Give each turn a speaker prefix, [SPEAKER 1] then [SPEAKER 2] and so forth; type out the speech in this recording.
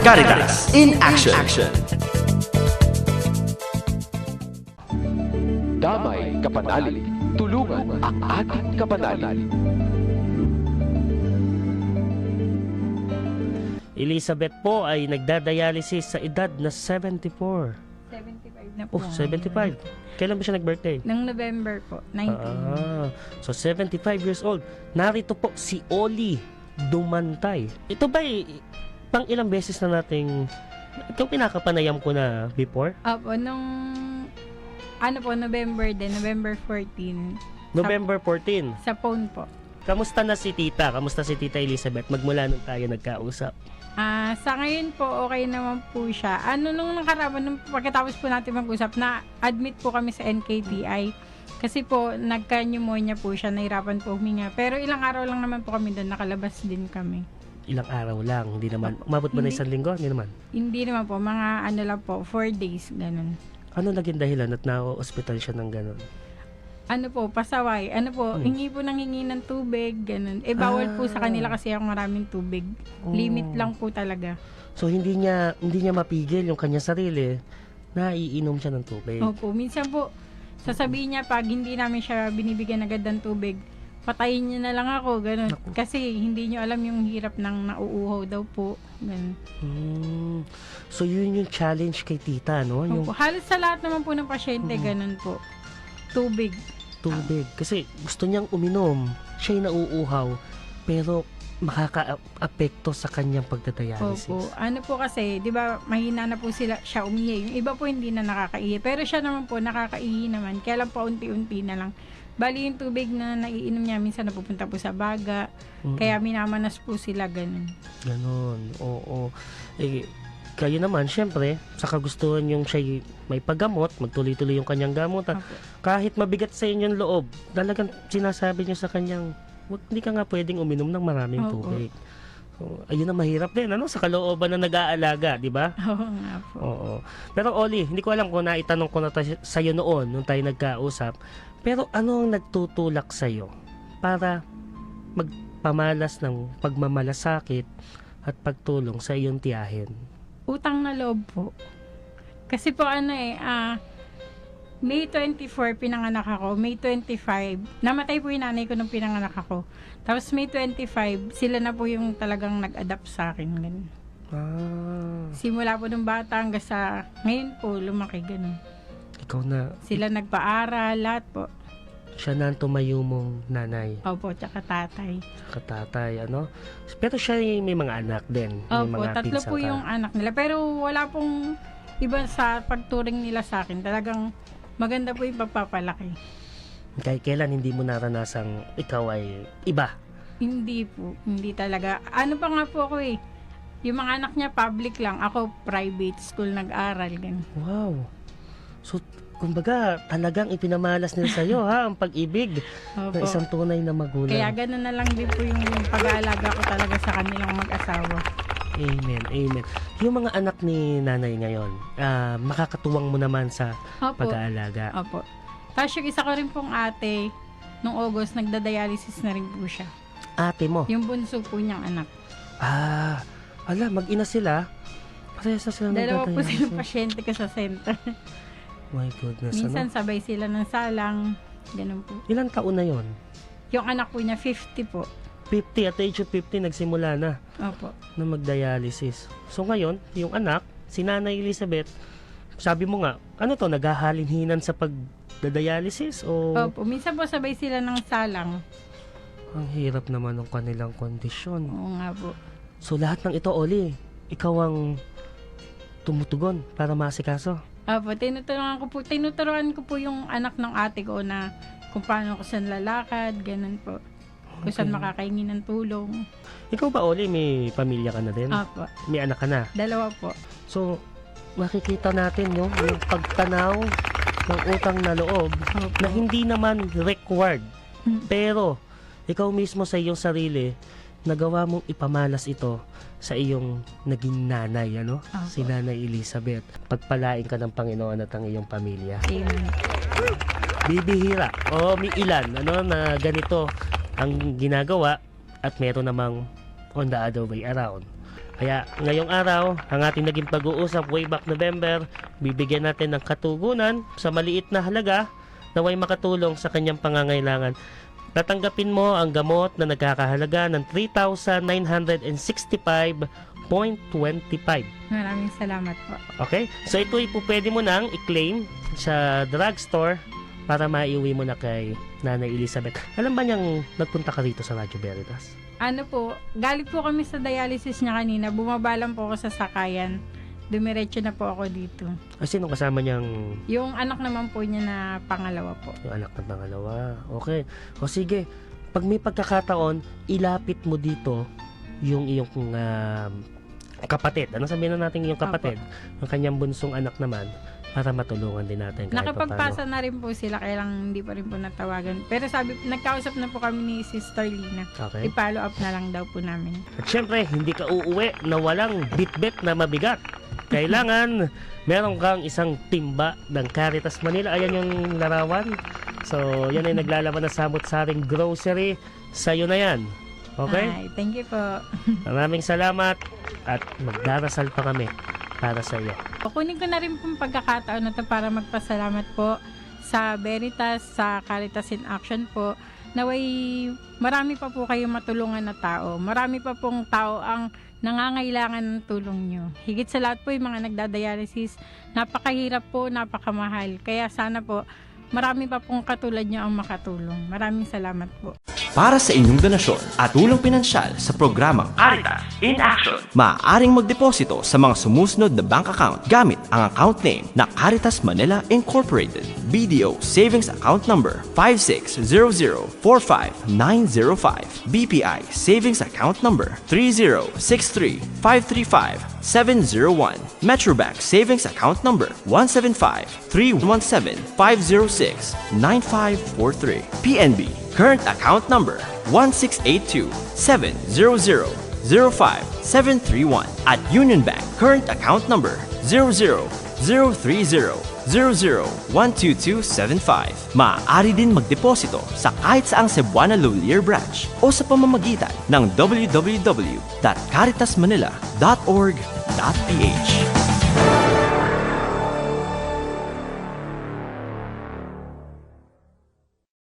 [SPEAKER 1] Caritas in action.
[SPEAKER 2] Damay Kapanali. Tulungan ang ating kapanali.
[SPEAKER 3] Elizabeth po ay nagdadialysis sa edad na 74.
[SPEAKER 4] 75 na po.
[SPEAKER 3] Oh, 75. Kailan ba siya nag-birthday?
[SPEAKER 4] Nung November po, 19.
[SPEAKER 3] So 75 years old. Narito po si Oli Dumantay. Ito ba pang ilang beses na nating ito pinakapanayam ko na before?
[SPEAKER 4] Opo, nung November din, November 14.
[SPEAKER 3] November 14.
[SPEAKER 4] Sa phone po.
[SPEAKER 3] Kamusta na si tita? Kamusta si tita Elizabeth? Magmula nung tayo nagkausap.
[SPEAKER 4] Sa ngayon po, okay naman po siya. Nung nakaraan, nung pagkatapos po natin mag-usap, na-admit po kami sa NKTI. Kasi po, nagka-pneumonia po siya, nahirapan po huminga. Pero ilang araw lang naman po kami doon, nakalabas din kami.
[SPEAKER 3] Ilang araw lang, hindi naman. Umabot ba na isang linggo? Hindi naman.
[SPEAKER 4] Hindi naman po, mga lang po, 4 days, ganun.
[SPEAKER 3] Ano naging dahilan at na-hospital siya ng ganun?
[SPEAKER 4] Pasaway. Hingi po ng hingi ng tubig, ganun. Bawal po sa kanila kasi ako maraming tubig. Limit lang po talaga.
[SPEAKER 3] So hindi niya mapigil yung kanya sarili na iinom siya ng tubig.
[SPEAKER 4] Opo, minsan po sasabihin niya pag hindi namin siya binibigyan agad ng tubig, patayin niyo na lang ako, ganun. Kasi hindi niyo alam yung hirap ng nauuhaw daw po, ganun.
[SPEAKER 3] So yun yung challenge kay tita, no? Yung
[SPEAKER 4] Opo, halos sa lahat naman po ng pasyente, ganun po. Tubig.
[SPEAKER 3] Kasi gusto niyang uminom, siya'y nauuhaw, pero makaka-apekto sa kanyang pagdadialysis.
[SPEAKER 4] Opo. Po kasi, di ba, mahina na po siya umihi. Yung iba po hindi na nakakaihi. Pero siya naman po, nakakaihi naman. Kaya lang po, unti-unti na lang. Bali yung tubig na naiinom niya, minsan napupunta po sa baga. Kaya minamanas po sila, ganun.
[SPEAKER 3] Ganon, oo. Kayo naman, syempre, sa kagustuhan yung siya may paggamot, magtuloy-tuloy yung kanyang gamutan.
[SPEAKER 4] Opo.
[SPEAKER 3] Kahit mabigat sa inyong loob, talagang sinasabi niyo sa kanyang, hindi ka nga pwedeng uminom ng maraming
[SPEAKER 4] Opo.
[SPEAKER 3] tubig. So, ayun ang mahirap din, sa kalooban na nag-aalaga, di ba?
[SPEAKER 4] Oo nga po.
[SPEAKER 3] Oo. Pero Oli, hindi ko alam kung naitanong ko na sa'yo noon, nung tayo nagkausap, pero ano ang nagtutulak sa'yo para magpamalas ng pagmamalasakit at pagtulong sa iyong tiyahin?
[SPEAKER 4] Utang na loob po. Kasi po May 24 pinanganak ako, May 25, namatay po yung nanay ko nung pinanganak ako. Tapos May 25, sila na po yung talagang nag-adapt sa akin. Ganun. Simula po nung bata hanggang sa ngayon po, lumaki ganun.
[SPEAKER 3] Ikaw na,
[SPEAKER 4] Sila nagpaaral, lahat po.
[SPEAKER 3] siya na ang tumayo mong nanay,
[SPEAKER 4] Opo, tsaka tatay.
[SPEAKER 3] katatay, ano? Pero siya may mga anak din. May
[SPEAKER 4] Opo,
[SPEAKER 3] mga
[SPEAKER 4] tatlo
[SPEAKER 3] pinsan
[SPEAKER 4] po
[SPEAKER 3] ka.
[SPEAKER 4] yung anak nila. Pero wala pong iba sa pagturing nila sa akin. Talagang maganda po yung pagpapalaki.
[SPEAKER 3] Kahit kailan hindi mo naranasang ikaw ay iba.
[SPEAKER 4] Hindi po, hindi talaga. Ano pa nga po ako yung mga anak niya public lang. Ako private school nag-aral. Ganun.
[SPEAKER 3] Wow. So, kumbaga, talagang ipinamalas nila sa'yo, ang pag-ibig ng
[SPEAKER 4] Opo.
[SPEAKER 3] isang tunay na magulang.
[SPEAKER 4] Kaya ganun na lang din po yung pag-aalaga ko talaga sa kanilang mag-asawa.
[SPEAKER 3] Amen, amen. Yung mga anak ni nanay ngayon, makakatuwang mo naman sa
[SPEAKER 4] Opo.
[SPEAKER 3] pag-aalaga.
[SPEAKER 4] Opo. Tapos yung isa ko rin pong ate, nung August, nagda-dialysis na rin po siya.
[SPEAKER 3] Ate mo,
[SPEAKER 4] Yung bunso po niyang anak.
[SPEAKER 3] mag-ina sila. Parehas na sila
[SPEAKER 4] Dalawa po
[SPEAKER 3] nagdadialysis.
[SPEAKER 4] silang pasyente ko sa center.
[SPEAKER 3] My goodness,
[SPEAKER 4] Minsan
[SPEAKER 3] ano?
[SPEAKER 4] sabay sila ng salang. Ganun po.
[SPEAKER 3] Ilan taon na yon?
[SPEAKER 4] Yung anak po niya, 50 po.
[SPEAKER 3] 50, at the age of 50, nagsimula na
[SPEAKER 4] Opo.
[SPEAKER 3] mag-dialysis. So ngayon, yung anak, si Nanay Elizabeth, sabi mo nga, naghahalinhinan sa pagdadialysis o
[SPEAKER 4] Opo. Minsan po sabay sila ng salang.
[SPEAKER 3] ang hirap naman ng kanilang kondisyon.
[SPEAKER 4] Oo nga po.
[SPEAKER 3] So lahat ng ito, Oli, ikaw ang tumutugon para maasikaso.
[SPEAKER 4] Opo, tinuturuan ko po yung anak ng ate ko na kung paano ko saan lalakad, ganun po. Kung saan makakahingi ng tulong.
[SPEAKER 3] Ikaw ba, Oli, may pamilya ka na din?
[SPEAKER 4] Opo,
[SPEAKER 3] May anak ka na?
[SPEAKER 4] 2 po.
[SPEAKER 3] So, makikita natin yung pagtanaw ng utang na loob
[SPEAKER 4] Opo.
[SPEAKER 3] na hindi naman required. Pero, ikaw mismo sa iyong sarili, nagawa mong ipamalas ito sa iyong naging nanay,
[SPEAKER 4] Opo.
[SPEAKER 3] Si Nanay Elizabeth. Pagpalain ka ng Panginoon at ang iyong pamilya.
[SPEAKER 4] Amen.
[SPEAKER 3] Bibihira o may ilan na ganito ang ginagawa at meron namang on the other way around. Kaya ngayong araw, ang ating naging pag-uusap way back November, bibigyan natin ng katugunan sa maliit na halaga na way makatulong sa kanyang pangangailangan. Tatanggapin mo ang gamot na nagkakahalaga ng 3,965.25.
[SPEAKER 4] Maraming salamat po.
[SPEAKER 3] Okay? So ito po pwede mo nang i-claim sa drugstore para maiuwi mo na kay Nanay Elizabeth. Alam ba niyang nagpunta ka rito sa Radyo Veritas?
[SPEAKER 4] Ano po, galing po kami sa dialysis niya kanina. Bumaba lang po ako sa sakayan. Dumiretso na po ako dito.
[SPEAKER 3] Sino kasama niyang
[SPEAKER 4] Yung anak naman po niya na pangalawa po.
[SPEAKER 3] yung anak ng pangalawa? Okay. O sige, pag may pagkakataon, ilapit mo dito yung iyong kapatid. Ano sabihin na natin yung kapatid? Ang kanyang bunsong anak naman para matulungan din natin kahit
[SPEAKER 4] Nakapagpasa na rin po sila, kaya lang hindi pa rin po natawagan. Pero sabi, nagkausap na po kami ni Sister Lina.
[SPEAKER 3] Okay.
[SPEAKER 4] I-follow up na lang daw po namin.
[SPEAKER 3] At syempre, hindi ka uuwi na walang bit-bit na mabigat. Kailangan meron kang isang timba ng Caritas Manila. Ayan yung larawan. So, yan ay naglalaman ng samot-saring grocery. Sa'yo na yan. Okay?
[SPEAKER 4] Ay, thank you po.
[SPEAKER 3] Maraming salamat at magdarasal pa kami para sa iyo.
[SPEAKER 4] Kunin ko na rin pong pagkakataon na to para magpasalamat po sa Veritas, sa Caritas in Action po. Naway marami pa po kayong matulungan na tao. Marami pa pong tao ang nangangailangan ng tulong nyo. Higit sa lahat po yung mga nagdadialysis. Napakahirap po, napakamahal. Kaya sana po, marami pa pong katulad nyo ang makatulong. Maraming salamat po.
[SPEAKER 1] Para sa inyong donasyon at tulong pinansyal sa programang Caritas in Action, maaaring magdeposito sa mga sumusunod na bank account gamit ang account name na Caritas Manila Incorporated. BDO Savings Account Number 560045905. BPI Savings Account Number 30635355701. Metrobank Savings Account Number 1753175069543. PNB Current Account Number 16827000571. At Union Bank Current Account Number 000300012275. Maaari din magdeposito sa kahit saang Cebuana Lulier branch o sa pamamagitan ng www.caritasmanila.org.ph.